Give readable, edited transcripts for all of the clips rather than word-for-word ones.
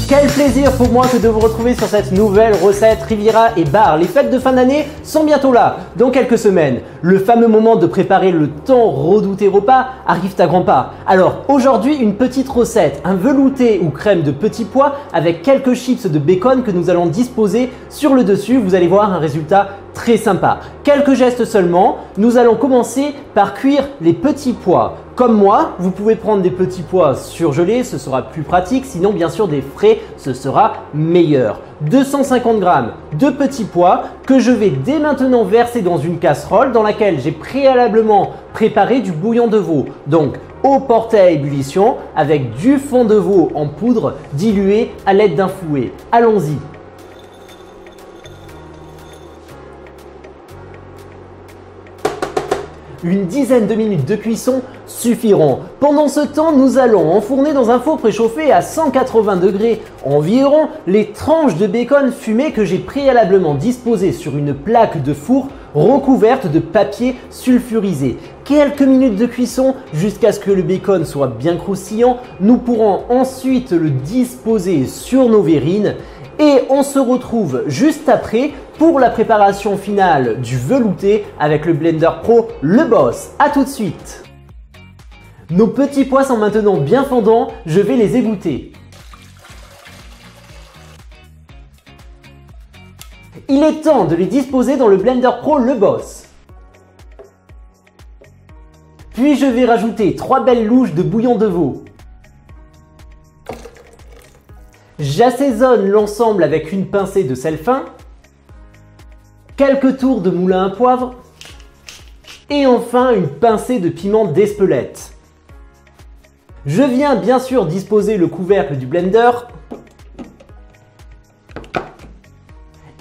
Quel plaisir pour moi que de vous retrouver sur cette nouvelle recette Riviera et Bar. Les fêtes de fin d'année sont bientôt là, dans quelques semaines. Le fameux moment de préparer le tant redouté repas arrive à grands pas. Alors aujourd'hui, une petite recette, un velouté ou crème de petits pois avec quelques chips de bacon que nous allons disposer sur le dessus. Vous allez voir un résultat très sympa. Quelques gestes seulement. Nous allons commencer par cuire les petits pois. Comme moi, vous pouvez prendre des petits pois surgelés, ce sera plus pratique. Sinon, bien sûr, des frais, ce sera meilleur. 250 g de petits pois que je vais dès maintenant verser dans une casserole dans laquelle j'ai préalablement préparé du bouillon de veau. Donc, eau portée à ébullition avec du fond de veau en poudre dilué à l'aide d'un fouet. Allons-y. Une dizaine de minutes de cuisson suffiront. Pendant ce temps, nous allons enfourner dans un four préchauffé à 180 degrés environ les tranches de bacon fumé que j'ai préalablement disposées sur une plaque de four recouverte de papier sulfurisé. Quelques minutes de cuisson jusqu'à ce que le bacon soit bien croustillant. Nous pourrons ensuite le disposer sur nos verrines. Et on se retrouve juste après pour la préparation finale du velouté avec le Blender Pro Le Boss. A tout de suite. Nos petits pois sont maintenant bien fondants, je vais les égoutter. Il est temps de les disposer dans le Blender Pro Le Boss. Puis je vais rajouter 3 belles louches de bouillon de veau. J'assaisonne l'ensemble avec une pincée de sel fin, quelques tours de moulin à poivre et enfin une pincée de piment d'Espelette. Je viens bien sûr disposer le couvercle du blender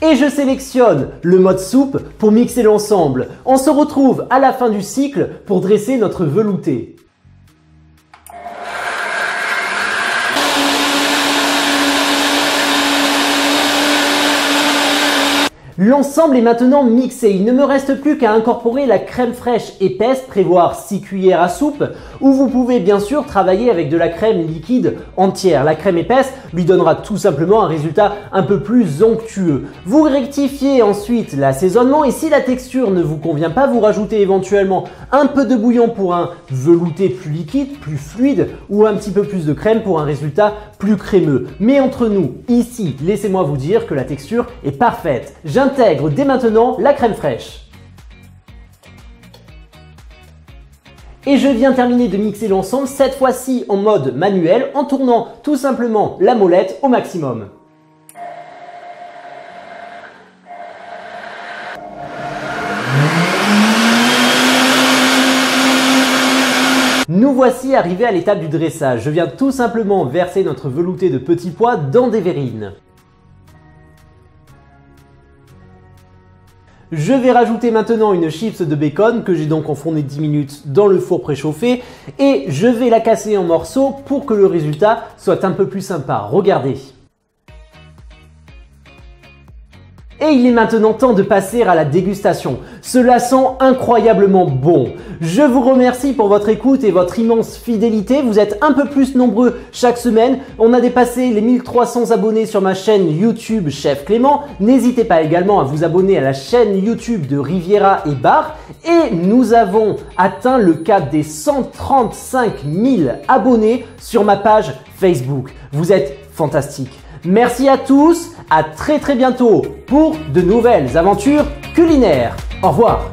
et je sélectionne le mode soupe pour mixer l'ensemble. On se retrouve à la fin du cycle pour dresser notre velouté. L'ensemble est maintenant mixé, il ne me reste plus qu'à incorporer la crème fraîche épaisse, prévoir 6 cuillères à soupe, ou vous pouvez bien sûr travailler avec de la crème liquide entière. La crème épaisse lui donnera tout simplement un résultat un peu plus onctueux. Vous rectifiez ensuite l'assaisonnement et si la texture ne vous convient pas, vous rajoutez éventuellement un peu de bouillon pour un velouté plus liquide, plus fluide, ou un petit peu plus de crème pour un résultat plus crémeux. Mais entre nous, ici, laissez-moi vous dire que la texture est parfaite. J'intègre dès maintenant la crème fraîche. Et je viens terminer de mixer l'ensemble, cette fois-ci en mode manuel, en tournant tout simplement la molette au maximum. Nous voici arrivés à l'étape du dressage. Je viens tout simplement verser notre velouté de petits pois dans des verrines. Je vais rajouter maintenant une chips de bacon que j'ai donc enfourné 10 minutes dans le four préchauffé et je vais la casser en morceaux pour que le résultat soit un peu plus sympa. Regardez. Et il est maintenant temps de passer à la dégustation. Cela sent incroyablement bon. Je vous remercie pour votre écoute et votre immense fidélité. Vous êtes un peu plus nombreux chaque semaine. On a dépassé les 1300 abonnés sur ma chaîne YouTube Chef Clément. N'hésitez pas également à vous abonner à la chaîne YouTube de Riviera et Bar. Et nous avons atteint le cap des 135 000 abonnés sur ma page Facebook. Vous êtes fantastiques. Merci à tous, à très bientôt pour de nouvelles aventures culinaires. Au revoir.